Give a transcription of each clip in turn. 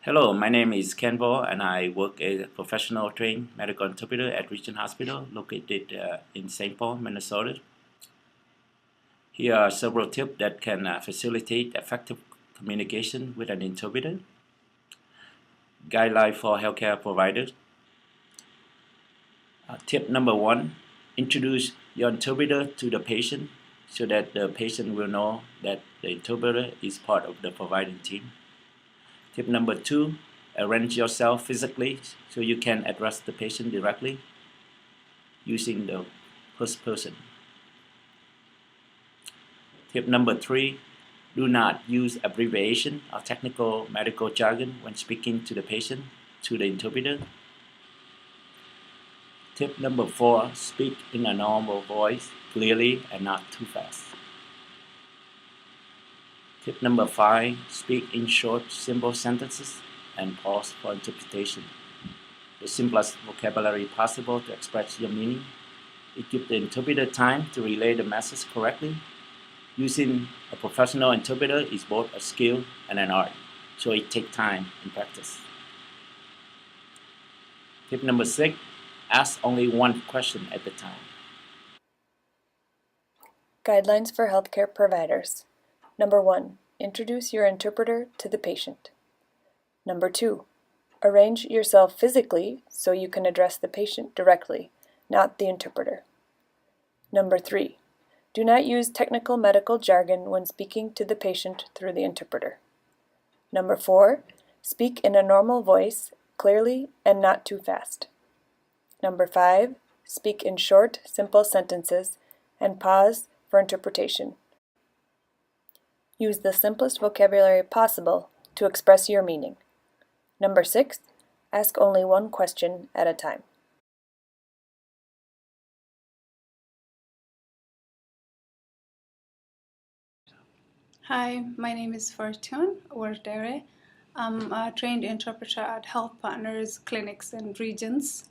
Hello, my name is Ken Vo, and I work as a professional trained medical interpreter at Region Hospital located in St. Paul, Minnesota. Here are several tips that can facilitate effective communication with an interpreter. Guideline for healthcare providers. Tip number one, introduce your interpreter to the patient so that the patient will know that the interpreter is part of the providing team. Tip number two, arrange yourself physically so you can address the patient directly using the first person. Tip number three, do not use abbreviation or technical medical jargon when speaking to the patient, to the interpreter. Tip number four, speak in a normal voice, clearly and not too fast. Tip number five, speak in short, simple sentences and pause for interpretation. The simplest vocabulary possible to express your meaning. It gives the interpreter time to relay the message correctly. Using a professional interpreter is both a skill and an art, so it takes time and practice. Tip number six, ask only one question at a time. Guidelines for healthcare providers. Number 1. Introduce your interpreter to the patient. Number 2. Arrange yourself physically so you can address the patient directly, not the interpreter. Number 3. Do not use technical medical jargon when speaking to the patient through the interpreter. Number 4. Speak in a normal voice, clearly and not too fast. Number 5. Speak in short, simple sentences and pause for interpretation. Use the simplest vocabulary possible to express your meaning. Number 6. Ask only one question at a time. Hi, my name is Fortune Wardere. I'm a trained interpreter at Health Partners clinics and regions.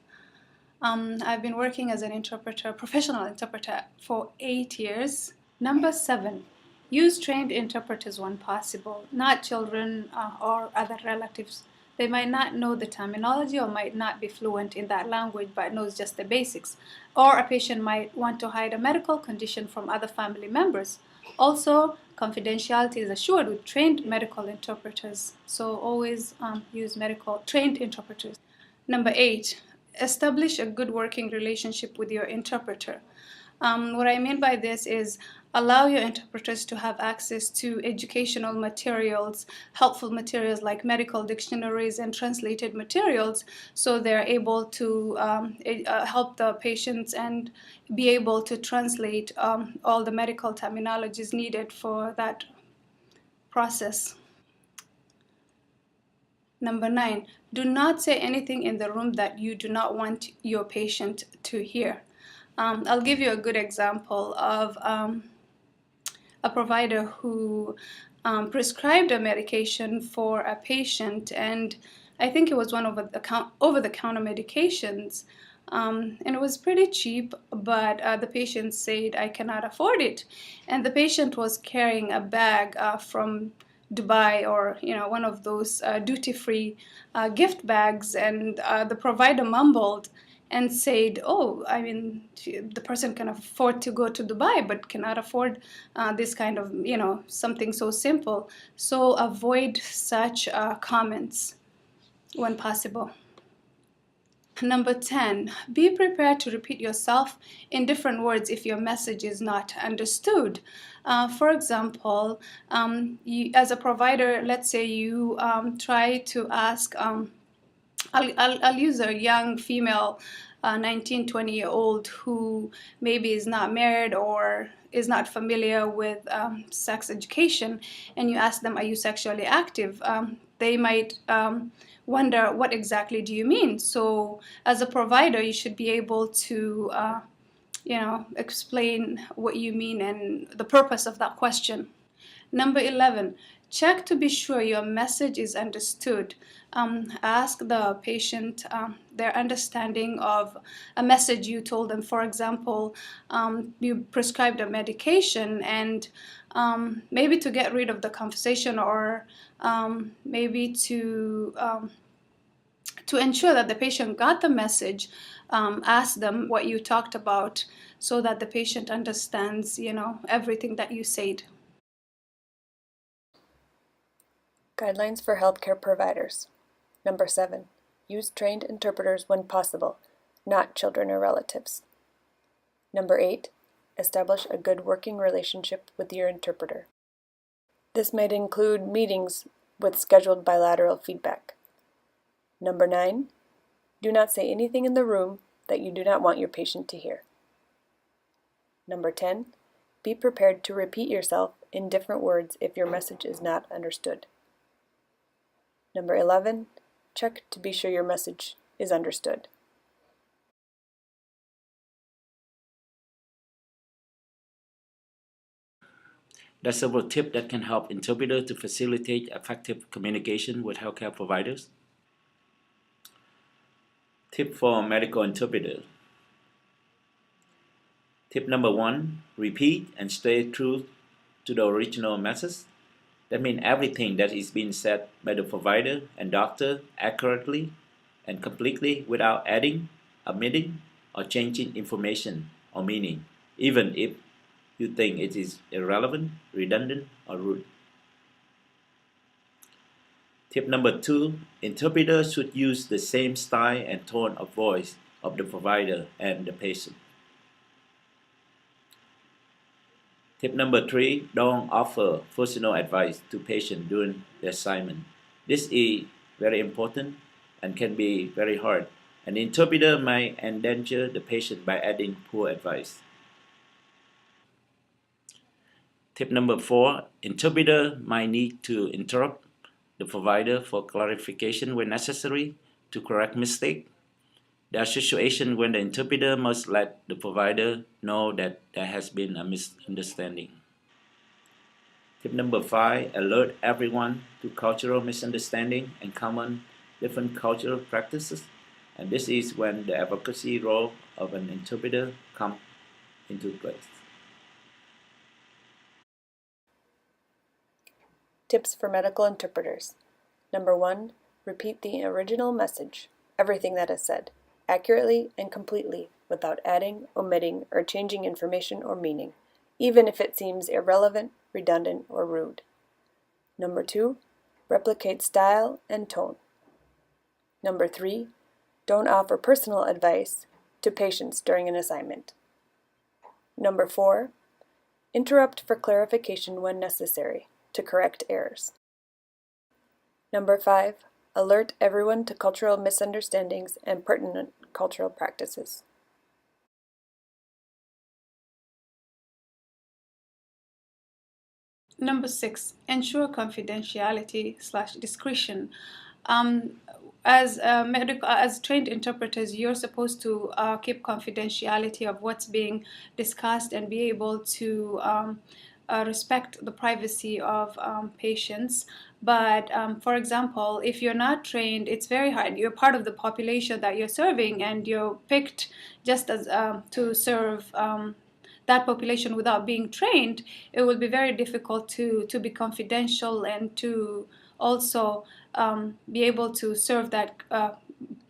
I've been working as an interpreter, professional interpreter, for 8 years. Number 7, use trained interpreters when possible, not children or other relatives. They might not know the terminology or might not be fluent in that language but knows just the basics. Or a patient might want to hide a medical condition from other family members. Also, confidentiality is assured with trained medical interpreters. So always use trained interpreters. Number 8, establish a good working relationship with your interpreter. What I mean by this is allow your interpreters to have access to educational materials, helpful materials like medical dictionaries and translated materials, so they're able to help the patients and be able to translate all the medical terminologies needed for that process. Number 9, do not say anything in the room that you do not want your patient to hear. I'll give you a good example of a provider who prescribed a medication for a patient, and I think it was one of the over-the-counter medications, and it was pretty cheap, but the patient said, "I cannot afford it," and the patient was carrying a bag from Dubai, or one of those duty-free gift bags, and the provider mumbled and said, "Oh, I mean, the person can afford to go to Dubai, but cannot afford this kind of, something so simple." So avoid such comments when possible. Number 10, be prepared to repeat yourself in different words if your message is not understood. For example, as a provider, let's say you try to ask, I'll use a young female 19, 20-year-old who maybe is not married or is not familiar with sex education, and you ask them, "Are you sexually active?" They might wonder, what exactly do you mean? So as a provider, you should be able to explain what you mean and the purpose of that question. Number 11, check to be sure your message is understood. Ask the patient their understanding of a message you told them. For example, you prescribed a medication, and maybe to get rid of the conversation, or maybe to ensure that the patient got the message, ask them what you talked about so that the patient understands, everything that you said. Guidelines for healthcare providers. Number 7. Use trained interpreters when possible, not children or relatives. Number 8. Establish a good working relationship with your interpreter. This might include meetings with scheduled bilateral feedback. Number 9. Do not say anything in the room that you do not want your patient to hear. Number 10. Be prepared to repeat yourself in different words if your message is not understood. Number 11. Check to be sure your message is understood. There's several tips that can help interpreters to facilitate effective communication with healthcare providers. Tip for medical interpreters. Tip number 1, repeat and stay true to the original message. That means everything that is being said by the provider and doctor accurately and completely without adding, omitting, or changing information or meaning, even if you think it is irrelevant, redundant, or rude. Tip number 2, interpreters should use the same style and tone of voice of the provider and the patient. Tip number 3, don't offer personal advice to patients during the assignment. This is very important and can be very hard. An interpreter might endanger the patient by adding poor advice. Tip number 4, interpreter might need to interrupt the provider for clarification when necessary to correct mistake. There are situations when the interpreter must let the provider know that there has been a misunderstanding. Tip number 5, alert everyone to cultural misunderstanding and common different cultural practices. And this is when the advocacy role of an interpreter comes into place. Tips for medical interpreters. Number 1, repeat the original message, everything that is said, accurately and completely, without adding, omitting, or changing information or meaning, even if it seems irrelevant, redundant, or rude. Number 2, replicate style and tone. Number 3, don't offer personal advice to patients during an assignment. Number 4, interrupt for clarification when necessary to correct errors. Number 5, alert everyone to cultural misunderstandings and pertinent cultural practices. Number 6, ensure confidentiality/discretion. As trained interpreters, you're supposed to keep confidentiality of what's being discussed and be able to respect the privacy of patients. But for example, if you're not trained, it's very hard. You're part of the population that you're serving, and you're picked just as to serve that population without being trained. It will be very difficult to be confidential and to also be able to serve that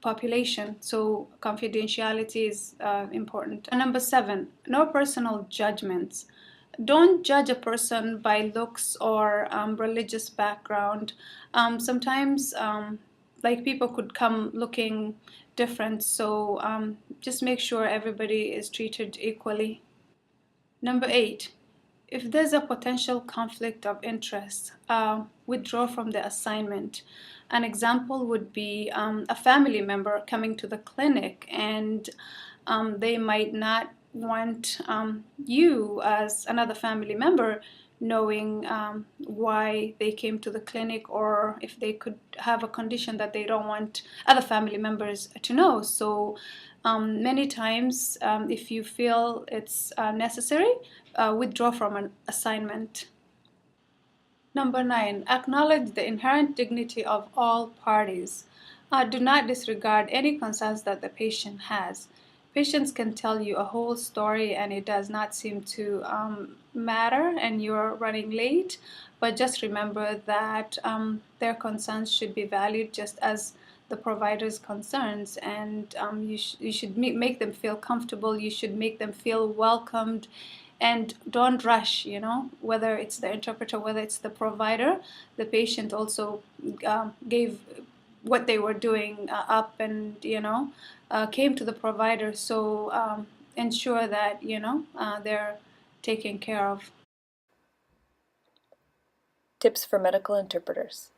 population. So confidentiality is important. And number 7, no personal judgments. Don't judge a person by looks or religious background. Sometimes like people could come looking different, so just make sure everybody is treated equally. Number 8, if there's a potential conflict of interest, withdraw from the assignment. An example would be a family member coming to the clinic, and they might not want you as another family member knowing why they came to the clinic, or if they could have a condition that they don't want other family members to know. So many times, if you feel it's necessary, withdraw from an assignment. Number 9, acknowledge the inherent dignity of all parties. Do not disregard any concerns that the patient has. Patients can tell you a whole story and it does not seem to matter and you're running late, but just remember that their concerns should be valued just as the provider's concerns, and you should make them feel comfortable, you should make them feel welcomed, and don't rush, whether it's the interpreter, whether it's the provider. The patient also gave what they were doing up and came to the provider, so ensure that they're taken care of. Tips for medical interpreters.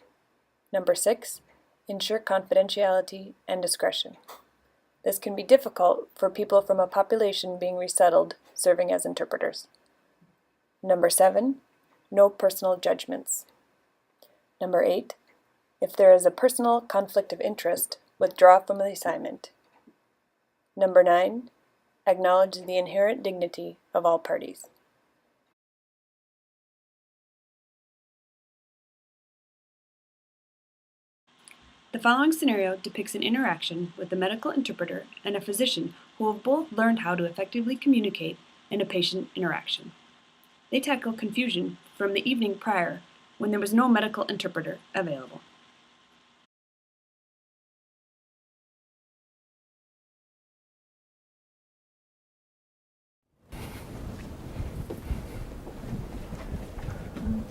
Number 6, ensure confidentiality and discretion. This can be difficult for people from a population being resettled serving as interpreters. Number 7, no personal judgments. Number 8, if there is a personal conflict of interest, withdraw from the assignment. Number 9, acknowledge the inherent dignity of all parties. The following scenario depicts an interaction with a medical interpreter and a physician who have both learned how to effectively communicate in a patient interaction. They tackle confusion from the evening prior when there was no medical interpreter available.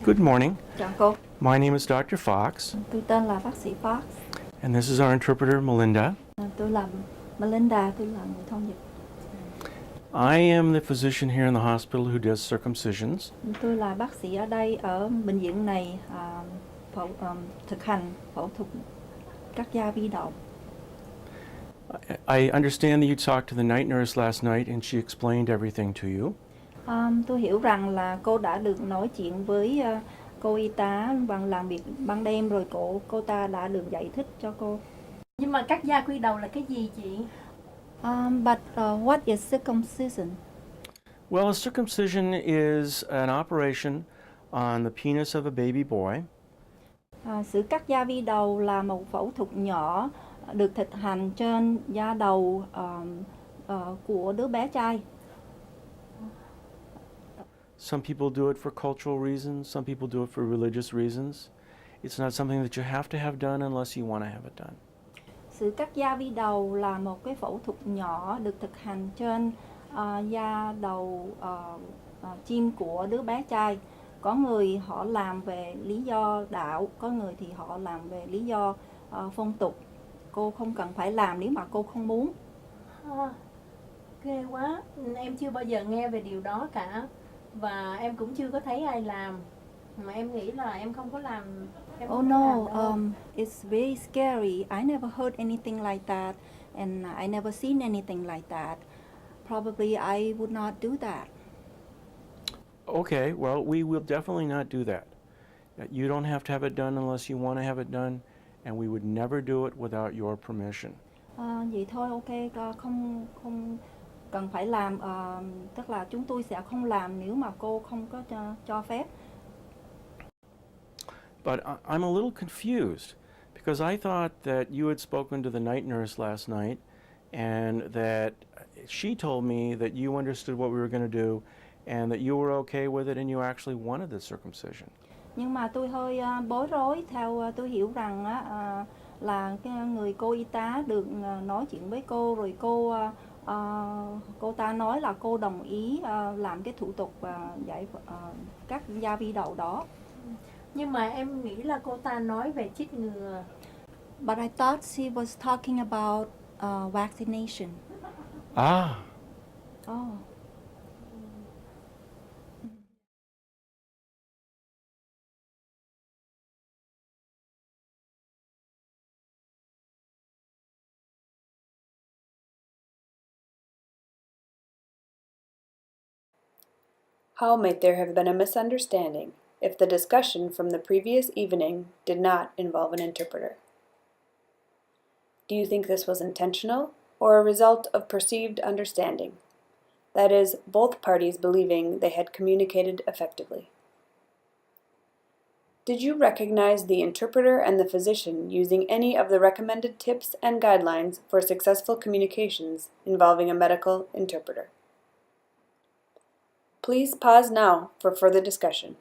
Good morning. Chào cô, My name is Dr. Fox, tôi tên là bác sĩ Fox. and this is our interpreter, Melinda. Tôi là Melinda, tôi là người thông dịch. I am the physician here in the hospital who does circumcisions. Tôi là bác sĩ ở đây ở bệnh viện này thực hành phẫu thuật cắt da vi đầu. I understand that you talked to the night nurse last night and she explained everything to you. Tôi hiểu rằng là cô đã được nói chuyện với cô y tá bằng làm việc ban đêm rồi cô ta đã được giải thích cho cô. Nhưng mà cắt da quy đầu là cái gì chị? But what is circumcision? Well, a circumcision is an operation on the penis of a baby boy. Sự cắt da vi đầu là một phẫu thuật nhỏ được thực hành trên da đầu của đứa bé trai. Some people do it for cultural reasons, some people do it for religious reasons. It's not something that you have to have done unless you want to have it done. Sự cắt da vi đầu là một cái phẫu thuật nhỏ được thực hành trên da đầu chim của đứa bé trai. Có người họ làm về lý do đạo, có người thì họ làm về lý do phong tục. Cô không cần phải làm nếu mà cô không muốn. Ghê quá, em chưa bao giờ nghe về điều đó cả. Và em cũng chưa có thấy ai làm. Mà em nghĩ là em không có làm. Oh no, it's very scary. I never heard anything like that, and I never seen anything like that. Probably I would not do that. Okay, well, we will definitely not do that. You don't have to have it done unless you want to have it done, and we would never do it without your permission. Vậy thôi, ok, không cần phải làm, tức là chúng tôi sẽ không làm nếu mà cô không có cho phép. But I'm a little confused because I thought that you had spoken to the night nurse last night and that she told me that you understood what we were going to do and that you were okay with it and you actually wanted the circumcision. Nhưng mà tôi hơi bối rối, theo tôi hiểu rằng là cái người cô y tá được nói chuyện với cô rồi cô ta nói là cô đồng ý làm cái thủ tục cắt da vi đầu đó. Nhưng mà em nghĩ là cô ta nói về chích ngừa. But I thought she was talking about vaccination. Ah. Oh. How might there have been a misunderstanding if the discussion from the previous evening did not involve an interpreter? Do you think this was intentional or a result of perceived understanding? That is, both parties believing they had communicated effectively. Did you recognize the interpreter and the physician using any of the recommended tips and guidelines for successful communications involving a medical interpreter? Please pause now for further discussion.